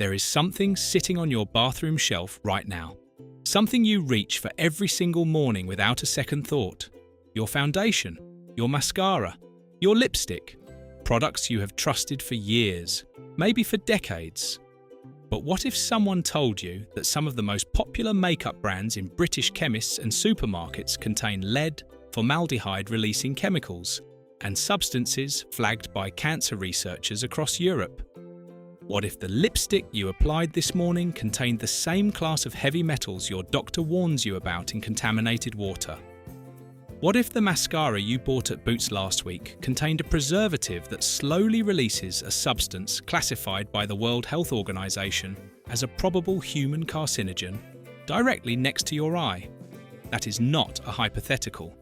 There is something sitting on your bathroom shelf right now. Something you reach for every single morning without a second thought. Your foundation, your mascara, your lipstick. Products you have trusted for years, maybe for decades. But what if someone told you that some of the most popular makeup brands in British chemists and supermarkets contain lead, formaldehyde-releasing chemicals, and substances flagged by cancer researchers across Europe? What if the lipstick you applied this morning contained the same class of heavy metals your doctor warns you about in contaminated water? What if the mascara you bought at Boots last week contained a preservative that slowly releases a substance classified by the World Health Organization as a probable human carcinogen directly next to your eye? That is not a hypothetical.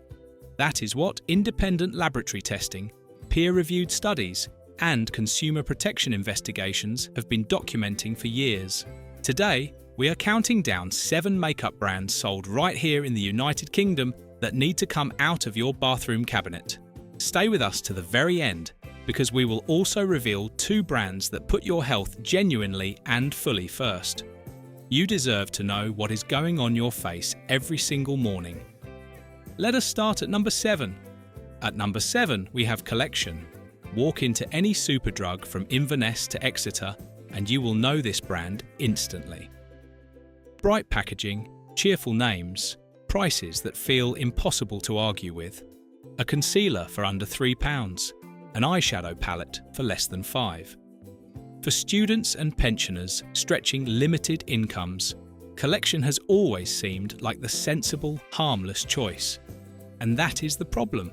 That is what independent laboratory testing, peer-reviewed studies, and consumer protection investigations have been documenting for years. Today, we are counting down 7 makeup brands sold right here in the United Kingdom that need to come out of your bathroom cabinet. Stay with us to the very end, because we will also reveal 2 brands that put your health genuinely and fully first. You deserve to know what is going on your face every single morning. Let us start at number 7. At number 7, we have Collection. Walk into any Superdrug from Inverness to Exeter and you will know this brand instantly. Bright packaging, cheerful names, prices that feel impossible to argue with. A concealer for under £3, an eyeshadow palette for less than £5. For students and pensioners stretching limited incomes, Collection has always seemed like the sensible, harmless choice. And that is the problem,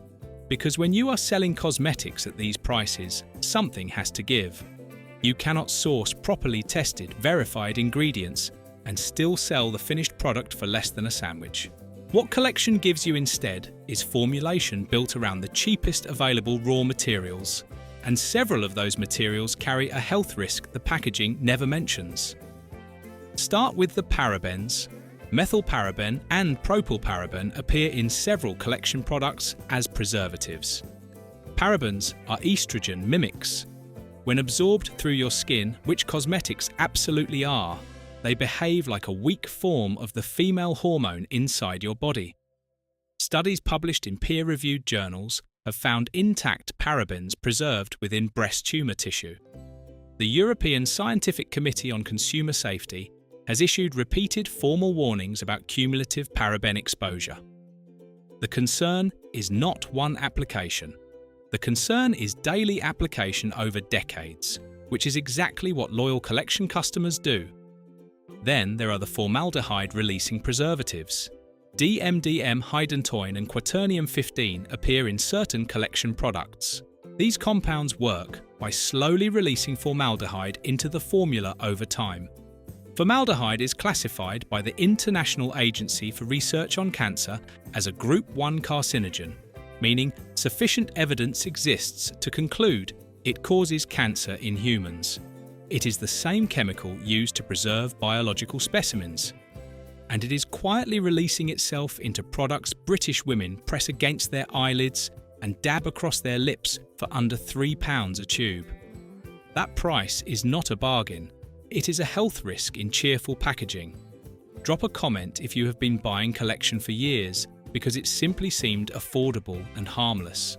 because when you are selling cosmetics at these prices, something has to give. You cannot source properly tested, verified ingredients and still sell the finished product for less than a sandwich. What Collection gives you instead is formulation built around the cheapest available raw materials, and several of those materials carry a health risk the packaging never mentions. Start with the parabens. Methylparaben and propylparaben appear in several Collection products as preservatives. Parabens are estrogen mimics. When absorbed through your skin, which cosmetics absolutely are, they behave like a weak form of the female hormone inside your body. Studies published in peer-reviewed journals have found intact parabens preserved within breast tumour tissue. The European Scientific Committee on Consumer Safety has issued repeated formal warnings about cumulative paraben exposure. The concern is not one application. The concern is daily application over decades, which is exactly what loyal Collection customers do. Then there are the formaldehyde-releasing preservatives. DMDM, hydantoin and quaternium-15 appear in certain Collection products. These compounds work by slowly releasing formaldehyde into the formula over time. Formaldehyde is classified by the International Agency for Research on Cancer as a Group 1 carcinogen, meaning sufficient evidence exists to conclude it causes cancer in humans. It is the same chemical used to preserve biological specimens, and it is quietly releasing itself into products British women press against their eyelids and dab across their lips for under £3 a tube. That price is not a bargain. It is a health risk in cheerful packaging. Drop a comment if you have been buying Collection for years because it simply seemed affordable and harmless.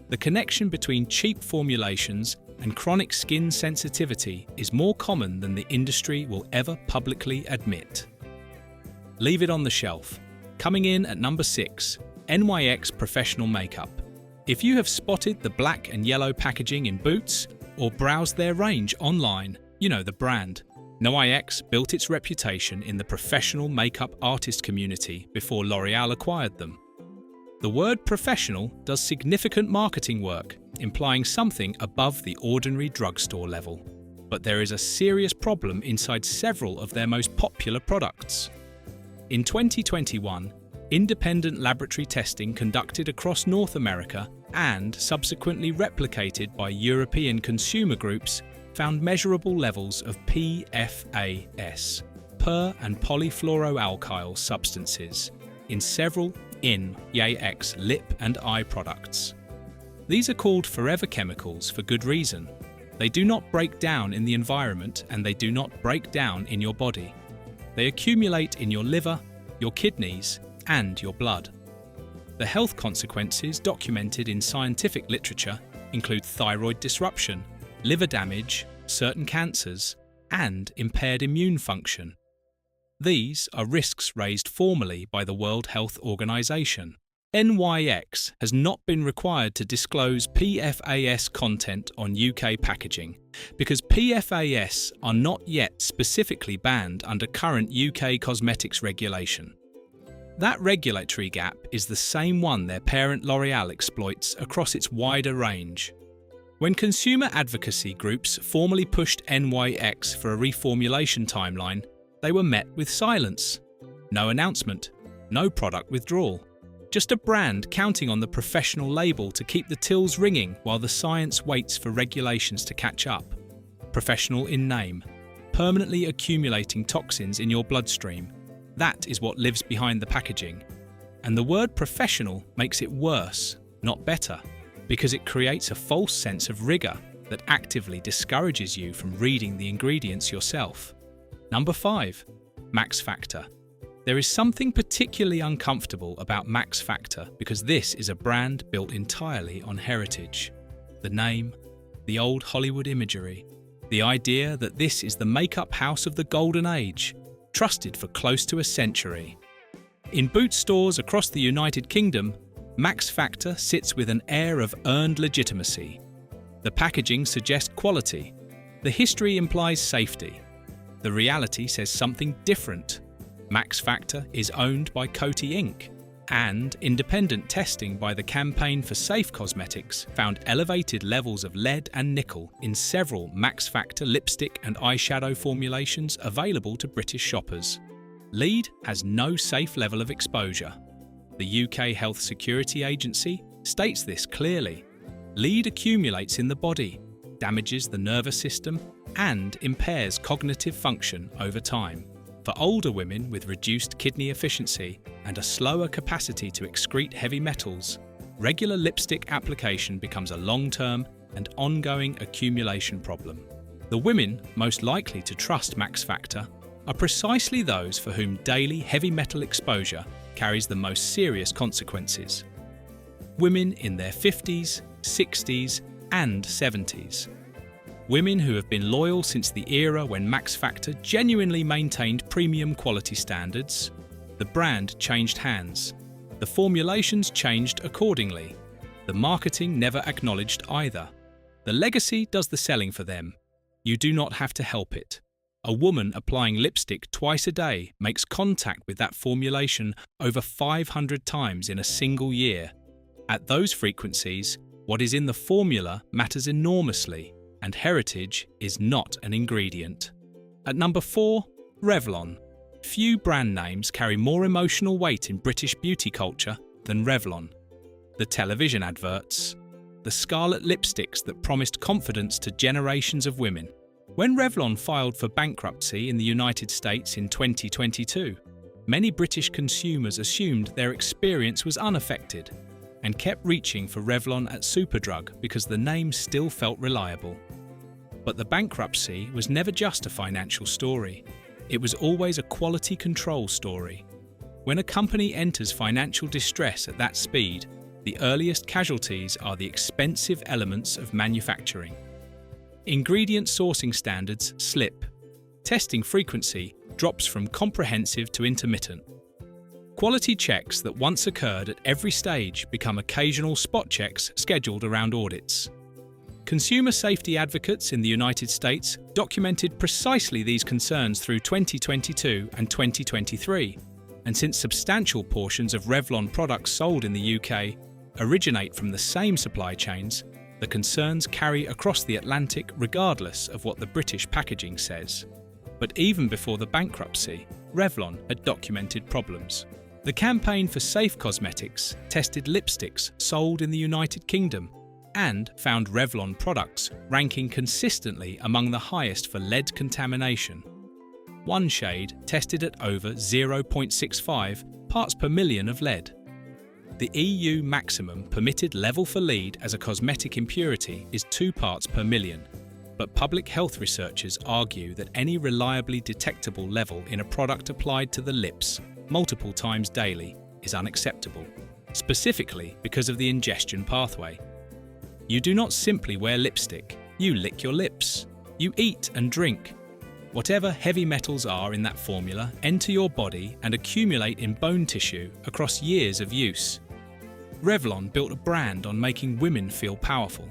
The connection between cheap formulations and chronic skin sensitivity is more common than the industry will ever publicly admit. Leave it on the shelf. Coming in at number 6, NYX Professional Makeup. If you have spotted the black and yellow packaging in Boots or browsed their range online, you know the brand. NYX built its reputation in the professional makeup artist community before L'Oreal acquired them. The word professional does significant marketing work, implying something above the ordinary drugstore level. But there is a serious problem inside several of their most popular products. In 2021, independent laboratory testing conducted across North America and subsequently replicated by European consumer groups found measurable levels of PFAS, per- and polyfluoroalkyl substances, in several NYX lip and eye products. These are called forever chemicals for good reason. They do not break down in the environment and they do not break down in your body. They accumulate in your liver, your kidneys, and your blood. The health consequences documented in scientific literature include thyroid disruption, liver damage, certain cancers, and impaired immune function. These are risks raised formally by the World Health Organization. NYX has not been required to disclose PFAS content on UK packaging because PFAS are not yet specifically banned under current UK cosmetics regulation. That regulatory gap is the same one their parent L'Oréal exploits across its wider range. When consumer advocacy groups formally pushed NYX for a reformulation timeline, they were met with silence. No announcement, no product withdrawal. Just a brand counting on the professional label to keep the tills ringing while the science waits for regulations to catch up. Professional in name, permanently accumulating toxins in your bloodstream. That is what lives behind the packaging. And the word professional makes it worse, not better, because it creates a false sense of rigour that actively discourages you from reading the ingredients yourself. Number 5. Max Factor. There is something particularly uncomfortable about Max Factor because this is a brand built entirely on heritage. The name, the old Hollywood imagery, the idea that this is the makeup house of the golden age, trusted for close to a century. In Boots stores across the United Kingdom, Max Factor sits with an air of earned legitimacy. The packaging suggests quality. The history implies safety. The reality says something different. Max Factor is owned by Coty Inc., and independent testing by the Campaign for Safe Cosmetics found elevated levels of lead and nickel in several Max Factor lipstick and eyeshadow formulations available to British shoppers. Lead has no safe level of exposure. The UK Health Security Agency states this clearly. Lead accumulates in the body, damages the nervous system, and impairs cognitive function over time. For older women with reduced kidney efficiency and a slower capacity to excrete heavy metals, regular lipstick application becomes a long-term and ongoing accumulation problem. The women most likely to trust Max Factor are precisely those for whom daily heavy metal exposure carries the most serious consequences. Women in their 50s, 60s, and 70s. Women who have been loyal since the era when Max Factor genuinely maintained premium quality standards. The brand changed hands. The formulations changed accordingly. The marketing never acknowledged either. The legacy does the selling for them. You do not have to help it. A woman applying lipstick twice a day makes contact with that formulation over 500 times in a single year. At those frequencies, what is in the formula matters enormously, and heritage is not an ingredient. At number 4, Revlon. Few brand names carry more emotional weight in British beauty culture than Revlon. The television adverts, the scarlet lipsticks that promised confidence to generations of women. When Revlon filed for bankruptcy in the United States in 2022, many British consumers assumed their experience was unaffected and kept reaching for Revlon at Superdrug because the name still felt reliable. But the bankruptcy was never just a financial story. It was always a quality control story. When a company enters financial distress at that speed, the earliest casualties are the expensive elements of manufacturing. Ingredient sourcing standards slip. Testing frequency drops from comprehensive to intermittent. Quality checks that once occurred at every stage become occasional spot checks scheduled around audits. Consumer safety advocates in the United States documented precisely these concerns through 2022 and 2023, and since substantial portions of Revlon products sold in the UK originate from the same supply chains, the concerns carry across the Atlantic regardless of what the British packaging says. But even before the bankruptcy, Revlon had documented problems. The Campaign for Safe Cosmetics tested lipsticks sold in the United Kingdom and found Revlon products ranking consistently among the highest for lead contamination. One shade tested at over 0.65 parts per million of lead. The EU maximum permitted level for lead as a cosmetic impurity is 2 parts per million. but public health researchers argue that any reliably detectable level in a product applied to the lips multiple times daily is unacceptable, specifically because of the ingestion pathway. You do not simply wear lipstick, you lick your lips. You eat and drink. Whatever heavy metals are in that formula enter your body and accumulate in bone tissue across years of use. Revlon built a brand on making women feel powerful.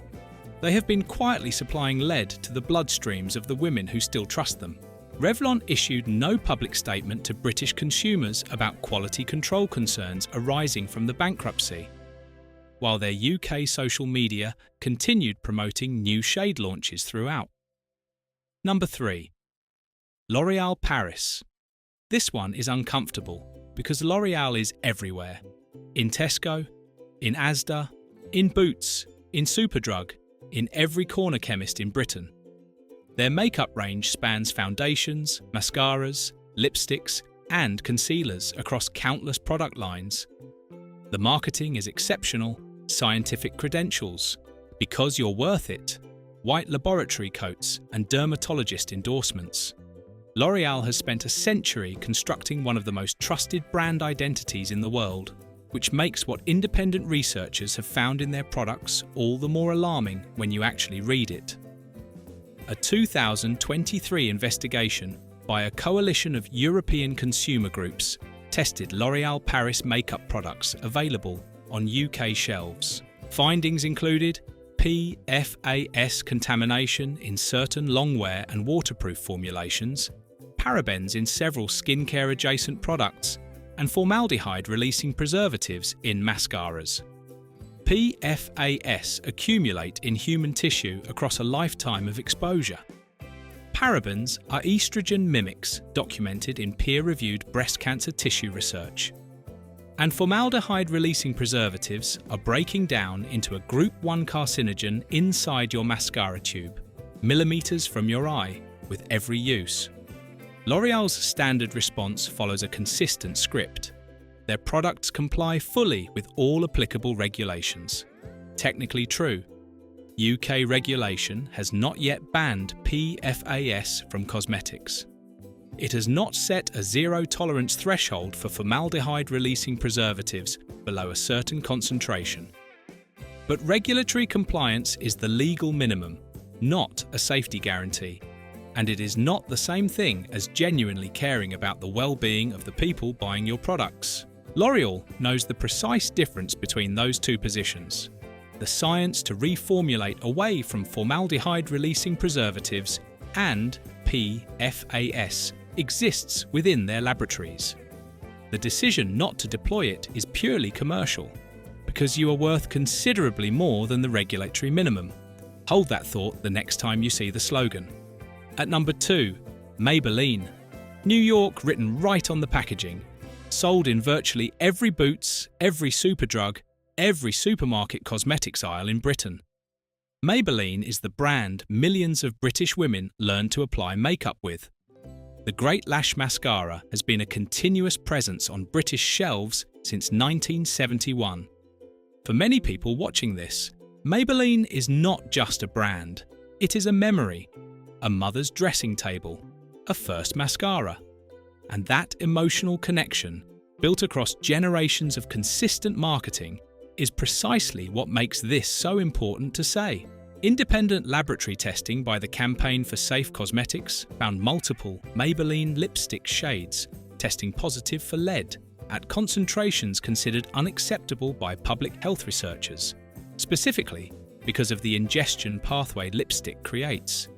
They have been quietly supplying lead to the bloodstreams of the women who still trust them. Revlon issued no public statement to British consumers about quality control concerns arising from the bankruptcy, while their UK social media continued promoting new shade launches throughout. Number 3. L'Oréal Paris. This one is uncomfortable because L'Oréal is everywhere. In Tesco, in Asda, in Boots, in Superdrug, in every corner chemist in Britain. Their makeup range spans foundations, mascaras, lipsticks, and concealers across countless product lines. The marketing is exceptional, scientific credentials, because you're worth it, white laboratory coats, and dermatologist endorsements. L'Oréal has spent a century constructing one of the most trusted brand identities in the world, which makes what independent researchers have found in their products all the more alarming when you actually read it. A 2023 investigation by a coalition of European consumer groups tested L'Oréal Paris makeup products available on UK shelves. Findings included PFAS contamination in certain longwear and waterproof formulations, parabens in several skincare-adjacent products, and formaldehyde-releasing preservatives in mascaras. PFAS accumulate in human tissue across a lifetime of exposure. Parabens are estrogen mimics documented in peer-reviewed breast cancer tissue research. And formaldehyde-releasing preservatives are breaking down into a Group 1 carcinogen inside your mascara tube, millimeters from your eye, with every use. L'Oréal's standard response follows a consistent script. Their products comply fully with all applicable regulations. Technically true, UK regulation has not yet banned PFAS from cosmetics. It has not set a zero-tolerance threshold for formaldehyde-releasing preservatives below a certain concentration. But regulatory compliance is the legal minimum, not a safety guarantee. And it is not the same thing as genuinely caring about the well-being of the people buying your products. L'Oréal knows the precise difference between those two positions. The science to reformulate away from formaldehyde-releasing preservatives and PFAS exists within their laboratories. The decision not to deploy it is purely commercial, because you are worth considerably more than the regulatory minimum. Hold that thought the next time you see the slogan. At number 2, Maybelline. New York written right on the packaging. Sold in virtually every Boots, every Superdrug, every supermarket cosmetics aisle in Britain. Maybelline is the brand millions of British women learn to apply makeup with. The Great Lash Mascara has been a continuous presence on British shelves since 1971. For many people watching this, Maybelline is not just a brand. It is a memory, a mother's dressing table, a first mascara. And that emotional connection, built across generations of consistent marketing, is precisely what makes this so important to say. Independent laboratory testing by the Campaign for Safe Cosmetics found multiple Maybelline lipstick shades testing positive for lead at concentrations considered unacceptable by public health researchers, specifically because of the ingestion pathway lipstick creates.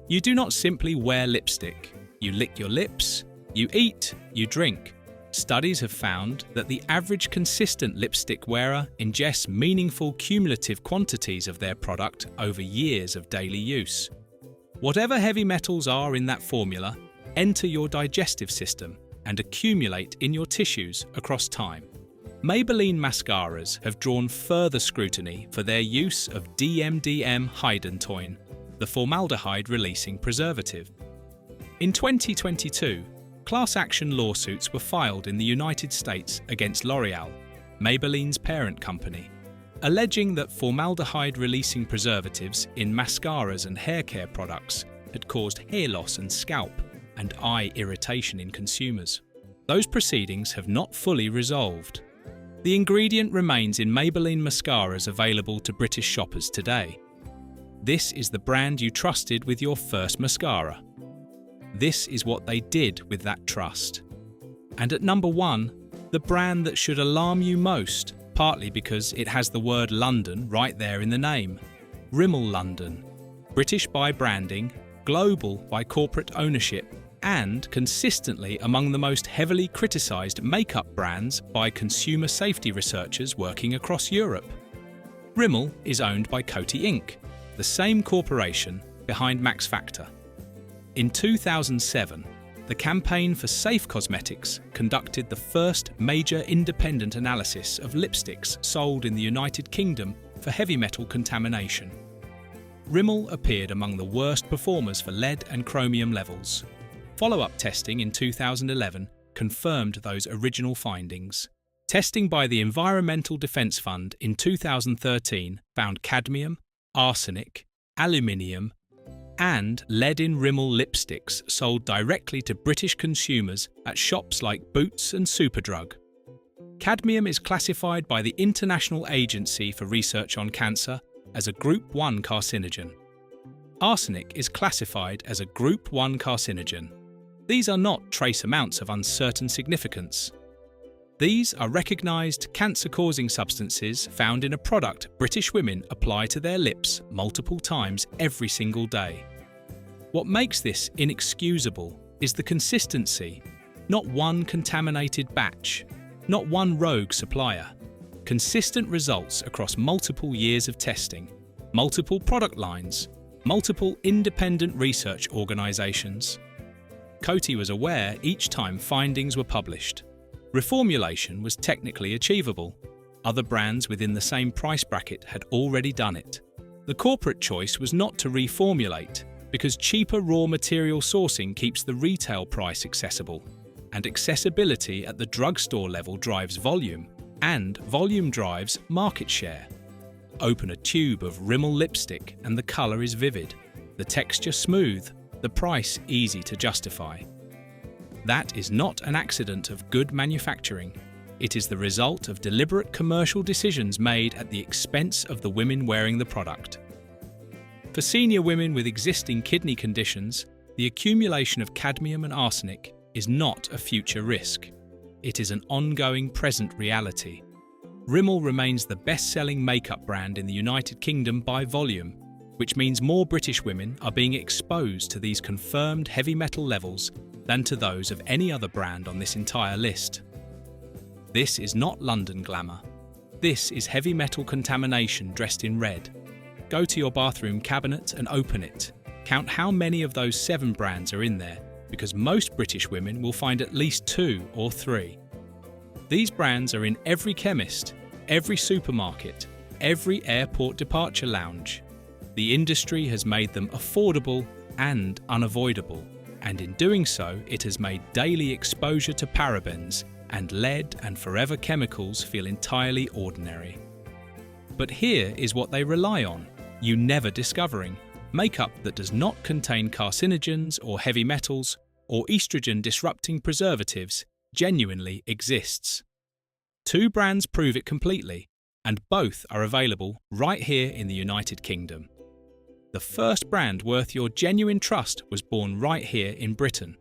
You do not simply wear lipstick, you lick your lips, you eat, you drink. Studies have found that the average consistent lipstick wearer ingests meaningful cumulative quantities of their product over years of daily use. Whatever heavy metals are in that formula enter your digestive system and accumulate in your tissues across time. Maybelline mascaras have drawn further scrutiny for their use of DMDM hydantoin, the formaldehyde-releasing preservative. In 2022, class action lawsuits were filed in the United States against L'Oréal, Maybelline's parent company, alleging that formaldehyde-releasing preservatives in mascaras and hair care products had caused hair loss and scalp and eye irritation in consumers. Those proceedings have not fully resolved. The ingredient remains in Maybelline mascaras available to British shoppers today. This is the brand you trusted with your first mascara. This is what they did with that trust. And at number 1, the brand that should alarm you most, partly because it has the word London right there in the name. Rimmel London. British by branding, global by corporate ownership, and consistently among the most heavily criticised makeup brands by consumer safety researchers working across Europe. Rimmel is owned by Coty Inc., the same corporation behind Max Factor. In 2007, the Campaign for Safe Cosmetics conducted the first major independent analysis of lipsticks sold in the United Kingdom for heavy metal contamination. Rimmel appeared among the worst performers for lead and chromium levels. Follow-up testing in 2011 confirmed those original findings. Testing by the Environmental Defence Fund in 2013 found cadmium, arsenic, aluminium, and lead in Rimmel lipsticks sold directly to British consumers at shops like Boots and Superdrug. Cadmium is classified by the International Agency for Research on Cancer as a Group 1 carcinogen. Arsenic is classified as a Group 1 carcinogen. These are not trace amounts of uncertain significance. These are recognised cancer-causing substances found in a product British women apply to their lips multiple times every single day. What makes this inexcusable is the consistency. Not one contaminated batch, not one rogue supplier. Consistent results across multiple years of testing, multiple product lines, multiple independent research organisations. Coty was aware each time findings were published. Reformulation was technically achievable. Other brands within the same price bracket had already done it. The corporate choice was not to reformulate, because cheaper raw material sourcing keeps the retail price accessible, and accessibility at the drugstore level drives volume, and volume drives market share. Open a tube of Rimmel lipstick and the colour is vivid, the texture smooth, the price easy to justify. That is not an accident of good manufacturing. It is the result of deliberate commercial decisions made at the expense of the women wearing the product. For senior women with existing kidney conditions, the accumulation of cadmium and arsenic is not a future risk. It is an ongoing present reality. Rimmel remains the best-selling makeup brand in the United Kingdom by volume, which means more British women are being exposed to these confirmed heavy metal levels than to those of any other brand on this entire list. This is not London glamour. This is heavy metal contamination dressed in red. Go to your bathroom cabinet and open it. Count how many of those 7 brands are in there, because most British women will find at least 2 or 3. These brands are in every chemist, every supermarket, every airport departure lounge. The industry has made them affordable and unavoidable, and in doing so, it has made daily exposure to parabens and lead and forever chemicals feel entirely ordinary. But here is what they rely on, you never discovering: makeup that does not contain carcinogens or heavy metals or estrogen-disrupting preservatives genuinely exists. 2 brands prove it completely, and both are available right here in the United Kingdom. The first brand worth your genuine trust was born right here in Britain.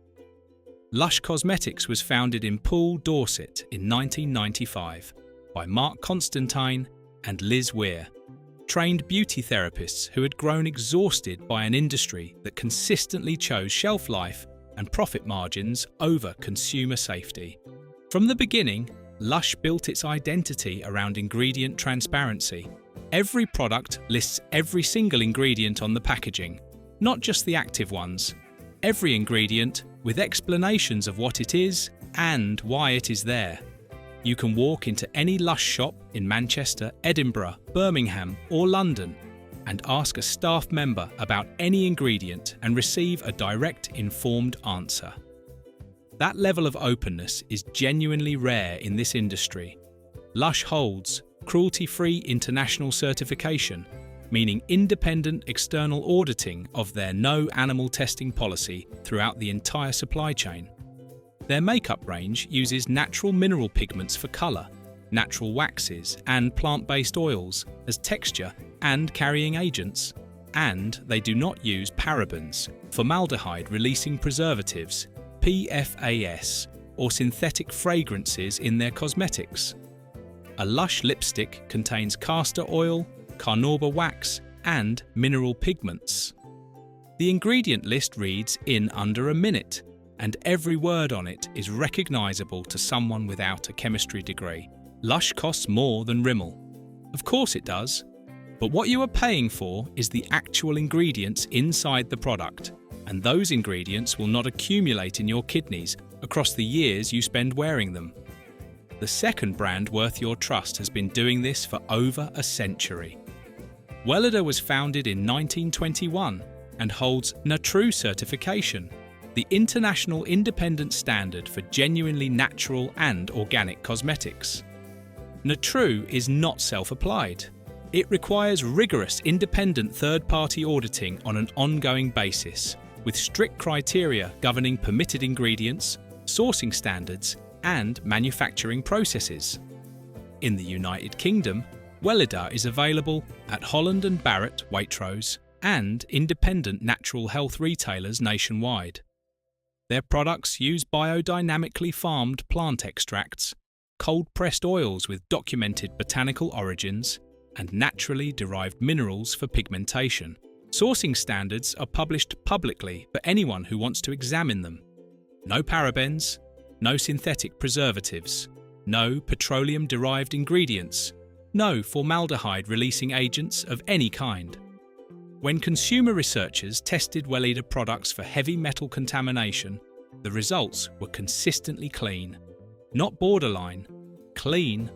Lush Cosmetics was founded in Poole, Dorset in 1995 by Mark Constantine and Liz Weir, trained beauty therapists who had grown exhausted by an industry that consistently chose shelf life and profit margins over consumer safety. From the beginning, Lush built its identity around ingredient transparency. Every product lists every single ingredient on the packaging, not just the active ones. Every ingredient with explanations of what it is and why it is there. You can walk into any Lush shop in Manchester, Edinburgh, Birmingham or London and ask a staff member about any ingredient and receive a direct, informed answer. That level of openness is genuinely rare in this industry. Lush holds cruelty-free international certification, meaning independent external auditing of their no animal testing policy throughout the entire supply chain. Their makeup range uses natural mineral pigments for colour, natural waxes and plant-based oils as texture and carrying agents, and they do not use parabens, formaldehyde-releasing preservatives, PFAS, or synthetic fragrances in their cosmetics. A Lush lipstick contains castor oil, carnauba wax, and mineral pigments. The ingredient list reads in under a minute, and every word on it is recognisable to someone without a chemistry degree. Lush costs more than Rimmel. Of course it does, but what you are paying for is the actual ingredients inside the product, and those ingredients will not accumulate in your kidneys across the years you spend wearing them. The second brand worth your trust has been doing this for over a century. Welleda was founded in 1921 and holds NATRU certification, the international independent standard for genuinely natural and organic cosmetics. NATRU is not self-applied. It requires rigorous independent third-party auditing on an ongoing basis, with strict criteria governing permitted ingredients, sourcing standards, and manufacturing processes. In the United Kingdom, Welleda is available at Holland & Barrett, Waitrose, and independent natural health retailers nationwide. Their products use biodynamically farmed plant extracts, cold-pressed oils with documented botanical origins, and naturally derived minerals for pigmentation. Sourcing standards are published publicly for anyone who wants to examine them. No parabens, no synthetic preservatives, no petroleum-derived ingredients, no formaldehyde-releasing agents of any kind. When consumer researchers tested Welleda products for heavy metal contamination, the results were consistently clean. Not borderline, clean.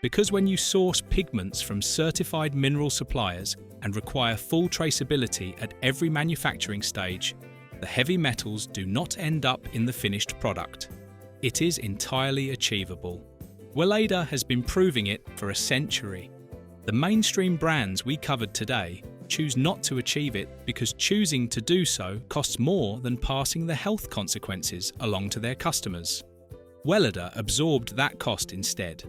Because when you source pigments from certified mineral suppliers and require full traceability at every manufacturing stage, the heavy metals do not end up in the finished product. It is entirely achievable. Welleda has been proving it for a century. The mainstream brands we covered today choose not to achieve it because choosing to do so costs more than passing the health consequences along to their customers. Welleda absorbed that cost instead.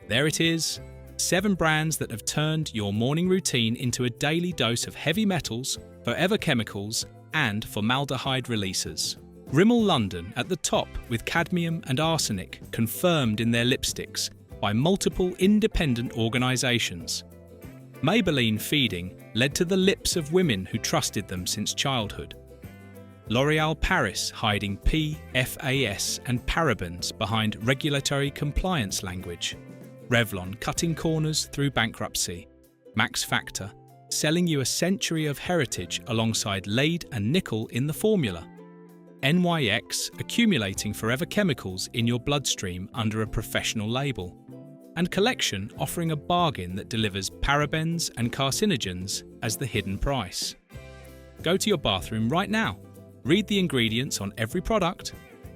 There it is, 7 brands that have turned your morning routine into a daily dose of heavy metals, forever chemicals, and formaldehyde releases. Rimmel London at the top with cadmium and arsenic confirmed in their lipsticks by multiple independent organisations. Maybelline feeding led to the lips of women who trusted them since childhood. L'Oréal Paris hiding PFAS and parabens behind regulatory compliance language. Revlon cutting corners through bankruptcy. Max Factor selling you a century of heritage alongside lead and nickel in the formula. NYX accumulating forever chemicals in your bloodstream under a professional label. And Collection offering a bargain that delivers parabens and carcinogens as the hidden price. Go to your bathroom right now, read the ingredients on every product,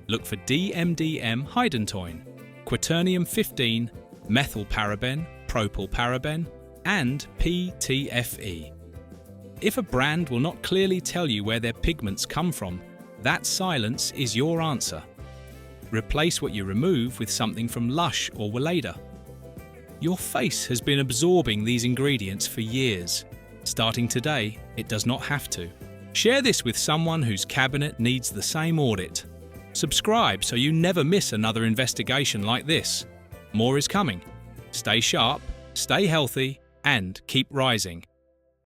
look for DMDM hydantoin, quaternium-15, methylparaben, propylparaben, and PTFE. If a brand will not clearly tell you where their pigments come from, that silence is your answer. Replace what you remove with something from Lush or Welleda. Your face has been absorbing these ingredients for years. Starting today, it does not have to. Share this with someone whose cabinet needs the same audit. Subscribe so you never miss another investigation like this. More is coming. Stay sharp, stay healthy, and keep rising.